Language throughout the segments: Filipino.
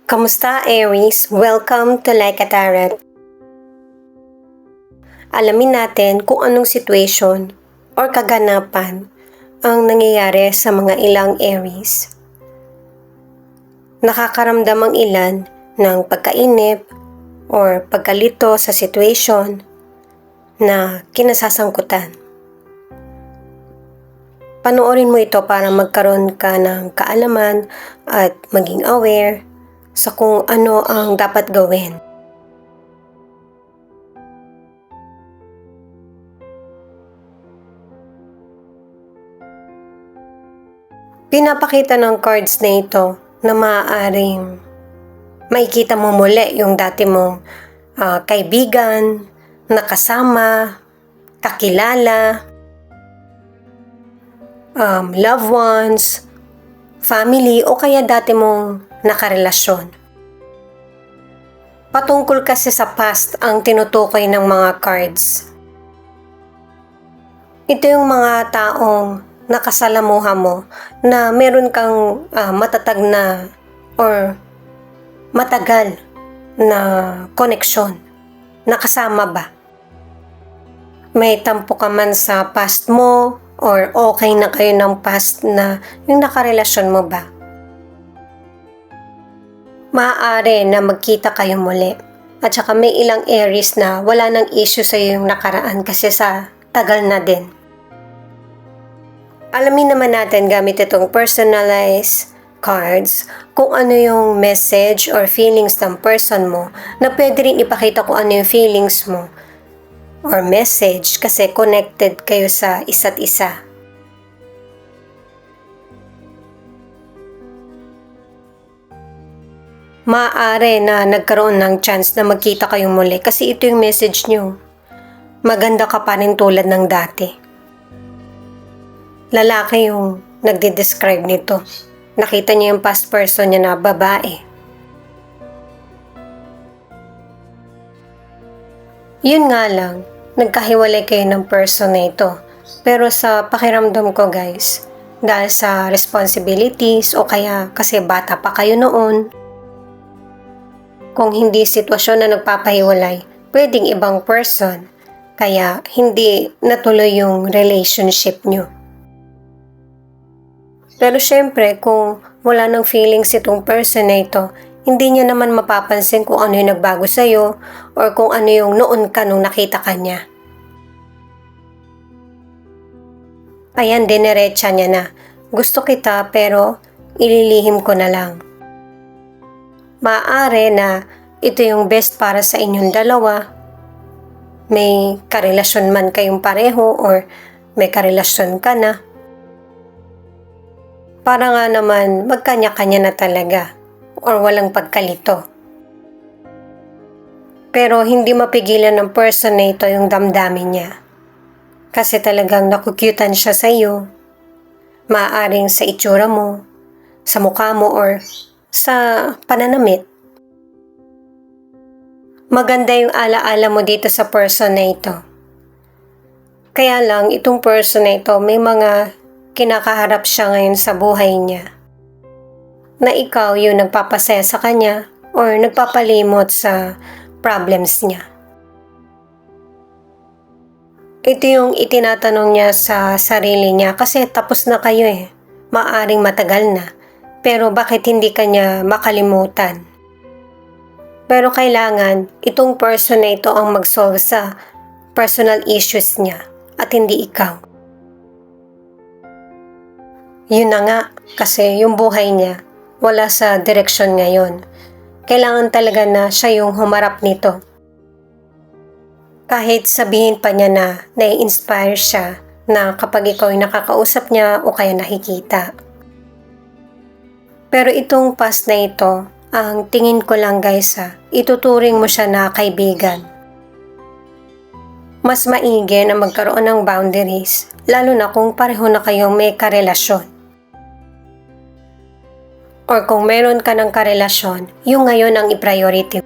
Kamusta, Aries? Welcome to Like a Tarot. Alamin natin kung anong situation or kaganapan ang nangyayari sa mga ilang Aries. Nakakaramdam ang ilan ng pagkainip or pagkalito sa situation na kinasasangkutan. Panoorin mo ito para magkaroon ka ng kaalaman at maging aware sa kung ano ang dapat gawin. Pinapakita ng cards na ito na maaaring makikita mo muli yung dati mong kaibigan, nakasama, kakilala, loved ones, family o kaya dati mong nakarelasyon. Patungkol kasi sa past ang tinutukoy ng mga cards. Ito yung mga taong nakasalamuha mo na meron kang matatag na or matagal na koneksyon. Nakasama ba? May tampo ka man sa past mo or okay na kayo ng past na yung nakarelasyon mo ba? Maaari na magkita kayo muli. At saka may ilang Aries na wala nang issue sa yung nakaraan kasi sa tagal na din. Alamin naman natin gamit itong personalized cards kung ano yung message or feelings ng person mo na pwede rin ipakita kung ano yung feelings mo or message kasi connected kayo sa isa't isa. Maaari na nagkaroon ng chance na magkita kayo muli kasi ito yung message nyo. Maganda ka pa rin tulad ng dati. Lalaki yung nagde-describe nito. Nakita niya yung past person niya na babae. Yun nga lang, nagkahiwalay kayo ng person na ito. Pero sa pakiramdam ko guys, dahil sa responsibilities o kaya kasi bata pa kayo noon, kung hindi sitwasyon na nagpapahiwalay, pwedeng ibang person, kaya hindi natuloy yung relationship nyo. Pero syempre, kung wala ng feelings itong person na ito, hindi niya naman mapapansin kung ano yung nagbago sa'yo or kung ano yung noon ka nung nakita ka niya. Ayan, dinerecha niya na. Gusto kita pero ililihim ko na lang. Maaari na ito yung best para sa inyong dalawa. May karelasyon man kayong pareho or may karelasyon ka na. Para nga naman magkanya-kanya na talaga or walang pagkalito. Pero hindi mapigilan ng person na ito yung damdamin niya. Kasi talagang nakukyutan siya sa iyo. Maaaring sa itsura mo, sa mukha mo or sa pananamit. Maganda yung alaala mo dito sa person na ito. Kaya lang itong person na ito may mga kinakaharap siya ngayon sa buhay niya. Na ikaw yung nagpapasaya sa kanya or nagpapalimot sa problems niya. Ito yung itinatanong niya sa sarili niya kasi tapos na kayo eh. Maaring matagal na. Pero bakit hindi kanya makalimutan? Pero kailangan itong person na ito ang mag-solve sa personal issues niya at hindi ikaw. Yun na nga kasi yung buhay niya wala sa direksyon ngayon. Kailangan talaga na siya yung humarap nito. Kahit sabihin pa niya na nai-inspire siya na kapag ikaw ay nakakausap niya o kaya nakikita. Pero itong past na ito, ang tingin ko lang guys ituturing mo siya na kaibigan. Mas maigi na magkaroon ng boundaries, lalo na kung pareho na kayong may karelasyon. Or kung meron ka ng karelasyon, yung ngayon ang i-priority.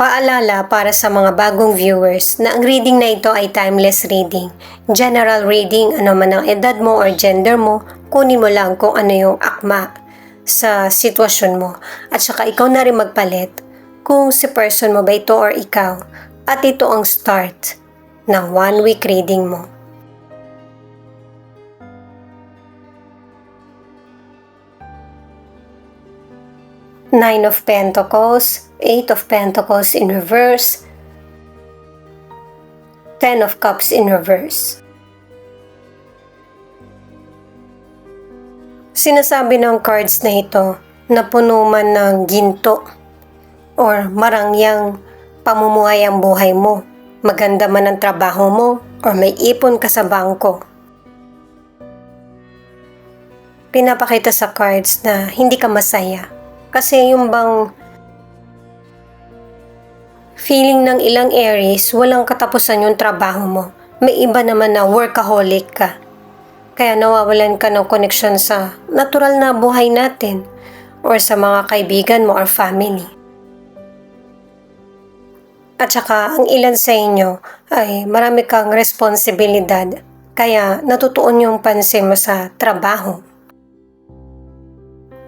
Paalala para sa mga bagong viewers na ang reading na ito ay timeless reading. General reading, ano man ang edad mo or gender mo, kunin mo lang kung ano yung akma sa sitwasyon mo at saka ikaw na rin magpalit kung si person mo ba ito or ikaw, at ito ang start ng 1 week reading mo. Nine of Pentacles, Eight of Pentacles in reverse, Ten of Cups in reverse. Sinasabi ng cards na ito na puno man ng ginto or marangyang pamumuhay ang buhay mo, maganda man ang trabaho mo, or may ipon ka sa bangko. Pinapakita sa cards na hindi ka masaya. Kasi yung bang feeling ng ilang Aries, walang katapusan yung trabaho mo. May iba naman na workaholic ka. Kaya nawawalan ka ng connection sa natural na buhay natin or sa mga kaibigan mo or family. At saka ang ilan sa inyo ay marami kang responsibilidad, kaya natutuon yung pansin mo sa trabaho.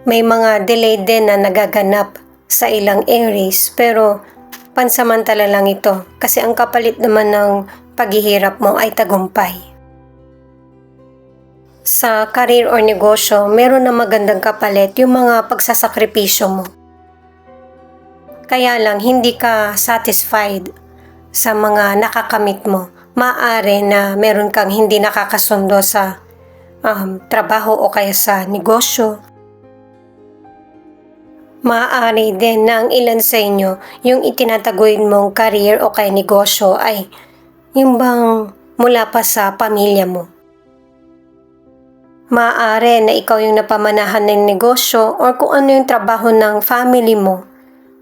May mga delay din na nagaganap sa ilang Aries, pero pansamantala lang ito kasi ang kapalit naman ng paghihirap mo ay tagumpay. Sa career or negosyo, meron na magandang kapalit yung mga pagsasakripisyo mo. Kaya lang hindi ka satisfied sa mga nakakamit mo. Maaari na meron kang hindi nakakasundo sa trabaho o kaya sa negosyo. Maaari din na ang ilan sa inyo, yung itinataguyod mong career o kaya negosyo ay yung bang mula pa sa pamilya mo. Maaari na ikaw yung napamanahan ng negosyo or kung ano yung trabaho ng family mo,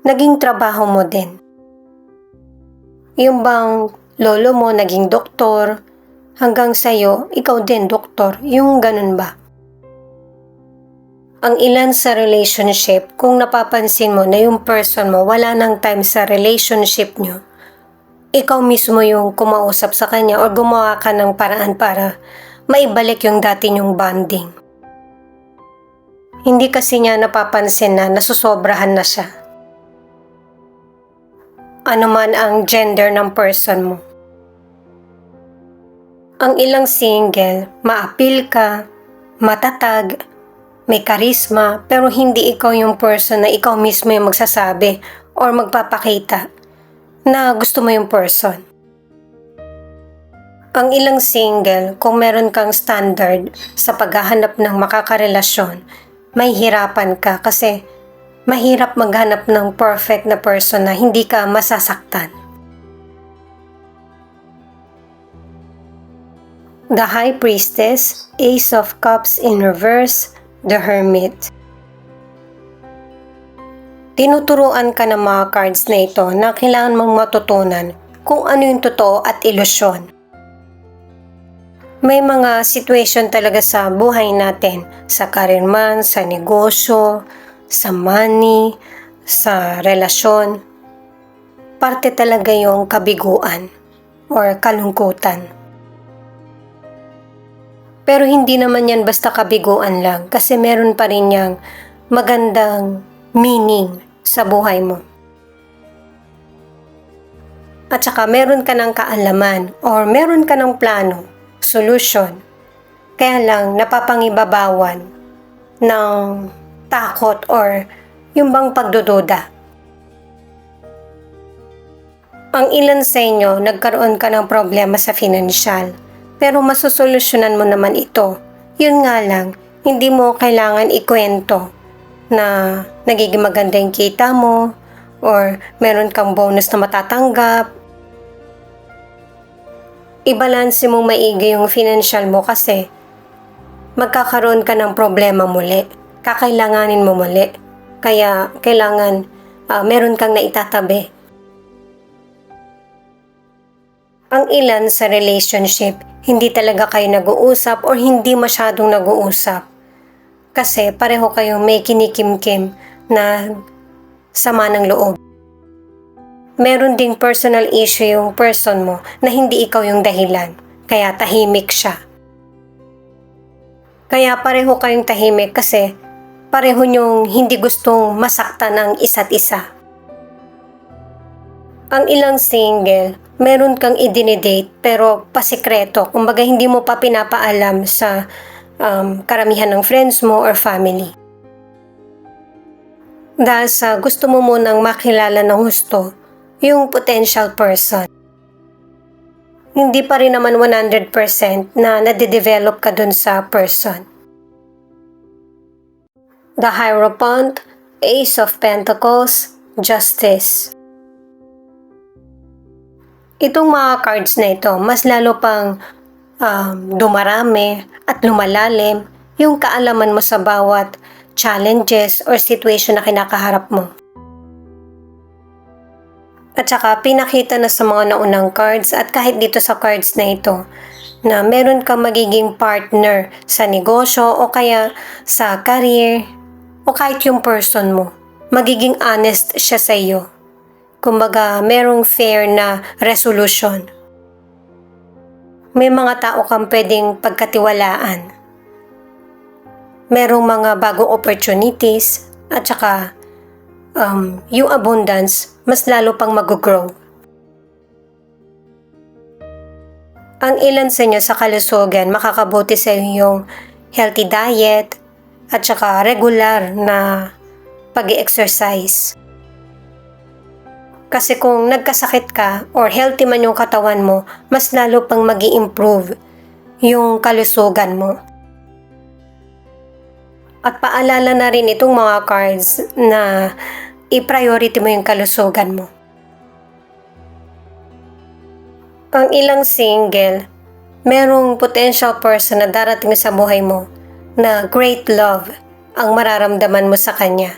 naging trabaho mo din. Yung bang lolo mo naging doktor, hanggang sa'yo, ikaw din doktor, yung ganun ba? Ang ilan sa relationship, kung napapansin mo na yung person mo wala nang time sa relationship nyo, ikaw mismo yung kumausap sa kanya o gumawa ka ng paraan para maibalik yung dati nyong bonding. Hindi kasi niya napapansin na nasusobrahan na siya. Ano man ang gender ng person mo. Ang ilang single, ma-appeal ka, matatag, may karisma, pero hindi ikaw yung person na ikaw mismo yung magsasabi or magpapakita na gusto mo yung person. Ang ilang single, kung meron kang standard sa paghahanap ng makakarelasyon, may hirapan ka kasi mahirap maghanap ng perfect na person na hindi ka masasaktan. The High Priestess, Ace of Cups in reverse, The Hermit. Tinuturuan ka ng mga cards na ito na kailangan mong matutunan kung ano yung totoo at ilusyon. May mga situation talaga sa buhay natin, sa career man, sa negosyo, sa money, sa relasyon. Parte talaga yung kabiguan or kalungkutan. Pero hindi naman yan basta kabiguan lang kasi meron pa rin yang magandang meaning sa buhay mo. At saka meron ka ng kaalaman or meron ka ng plano, solution. Kaya lang napapangibabawan ng takot or yung bang pagdududa. Ang ilan sa inyo nagkaroon ka ng problema sa financial. Pero masusolusyonan mo naman ito. Yun nga lang, hindi mo kailangan ikwento na nagiging maganda yung kita mo or meron kang bonus na matatanggap. Ibalanse mo maigi yung financial mo kasi magkakaroon ka ng problema muli. Kakailanganin mo muli. Kaya kailangan meron kang naitatabi. Ang ilan sa relationship, hindi talaga kayo nag-uusap or hindi masyadong nag-uusap. Kasi pareho kayong may kinikim-kim na sama ng loob. Meron ding personal issue yung person mo na hindi ikaw yung dahilan, kaya tahimik siya. Kaya pareho kayong tahimik kasi pareho nyong hindi gustong masaktan ng isa't isa. Ang ilang single, meron kang idinidate pero pasikreto, kumbaga hindi mo pa pinapaalam sa karamihan ng friends mo or family. Dahil sa gusto mo munang makilala ng husto yung potential person. Hindi pa rin naman 100% na nade-develop ka dun sa person. The Hierophant, Ace of Pentacles, Justice. Itong mga cards na ito, mas lalo pang dumarami at lumalalim yung kaalaman mo sa bawat challenges or situation na kinakaharap mo. At saka pinakita na sa mga naunang cards at kahit dito sa cards na ito na meron kang magiging partner sa negosyo o kaya sa career o kahit yung person mo. Magiging honest siya sa iyo. Kumbaga, merong fair na resolution. May mga tao kang pwedeng pagkatiwalaan. Merong mga bagong opportunities at saka yung abundance mas lalo pang mag-grow. Ang ilan sa inyo sa kalusugan makakabuti sa yung healthy diet at saka regular na pag-exercise. Kasi kung nagkasakit ka or healthy man yung katawan mo, mas lalo pang mag-i-improve yung kalusugan mo. At paalala na rin itong mga cards na i-priority mo yung kalusugan mo. Ang ilang single, merong potential person na darating sa buhay mo na great love ang mararamdaman mo sa kanya.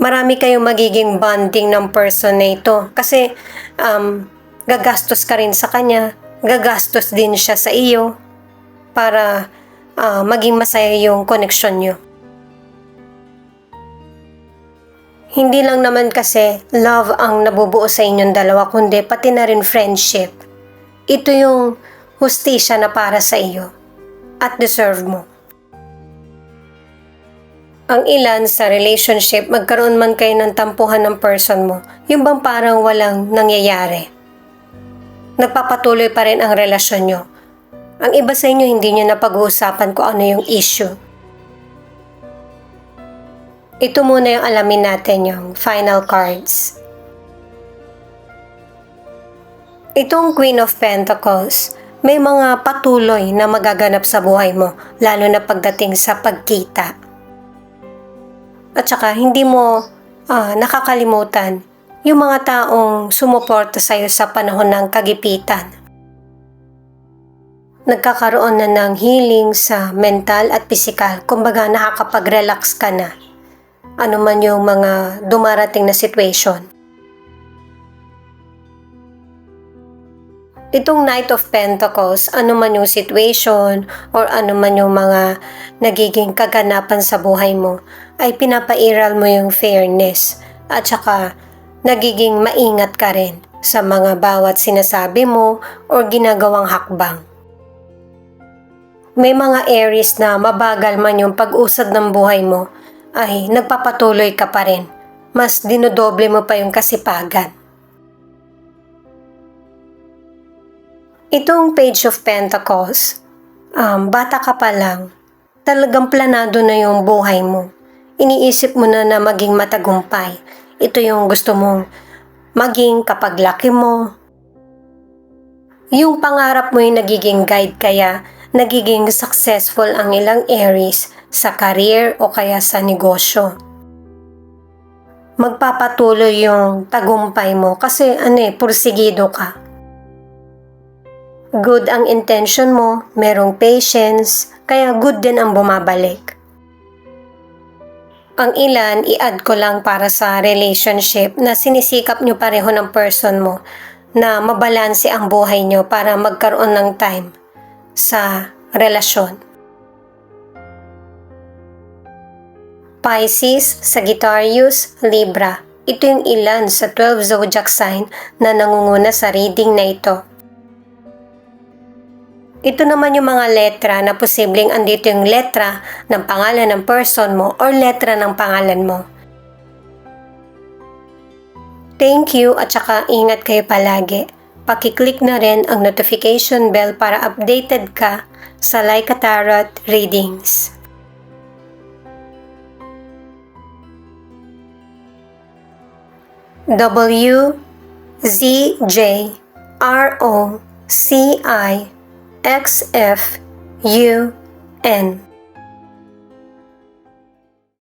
Marami kayong magiging bonding ng person na ito kasi gagastos ka rin sa kanya, gagastos din siya sa iyo para maging masaya yung connection nyo. Hindi lang naman kasi love ang nabubuo sa inyong dalawa kundi pati na rin friendship. Ito yung hustisya na para sa iyo at deserve mo. Ang ilan sa relationship, magkaroon man kayo ng tampuhan ng person mo, yung bang parang walang nangyayari. Nagpapatuloy pa rin ang relasyon nyo. Ang iba sa inyo, hindi nyo napag-uusapan kung ano yung issue. Ito muna yung alamin natin, yung final cards. Itong Queen of Pentacles, may mga patuloy na magaganap sa buhay mo, lalo na pagdating sa pagkita. At saka hindi mo nakakalimutan yung mga taong sumuporta sa iyo sa panahon ng kagipitan. Nagkakaroon na ng healing sa mental at physical. Kumbaga nakakapag-relax ka na. Ano man yung mga dumarating na situation. Itong Knight of Pentacles, ano man yung situation or ano man yung mga nagiging kaganapan sa buhay mo, ay pinapairal mo yung fairness at saka nagiging maingat ka rin sa mga bawat sinasabi mo o ginagawang hakbang. May mga Aries na mabagal man yung pag-usad ng buhay mo ay nagpapatuloy ka pa rin. Mas dinodoble mo pa yung kasipagan. Itong Page of Pentacles, bata ka pa lang, talagang planado na yung buhay mo. Iniisip mo na maging matagumpay. Ito yung gusto mong maging kapag laki mo. Yung pangarap mo yung nagiging guide kaya nagiging successful ang ilang Aries sa career o kaya sa negosyo. Magpapatuloy yung tagumpay mo kasi pursigido ka. Good ang intention mo, merong patience, kaya good din ang bumabalik. Ang ilan, i-add ko lang para sa relationship na sinisikap nyo pareho ng person mo na mabalanse ang buhay nyo para magkaroon ng time sa relasyon. Pisces, Sagittarius, Libra. Ito yung ilan sa 12 zodiac sign na nangunguna sa reading na ito. Ito naman yung mga letra na posibleng andito yung letra ng pangalan ng person mo or letra ng pangalan mo. Thank you at saka ingat kayo palagi. Paki-click na rin ang notification bell para updated ka sa Like a Tarot readings. W Z J R O C I X F U N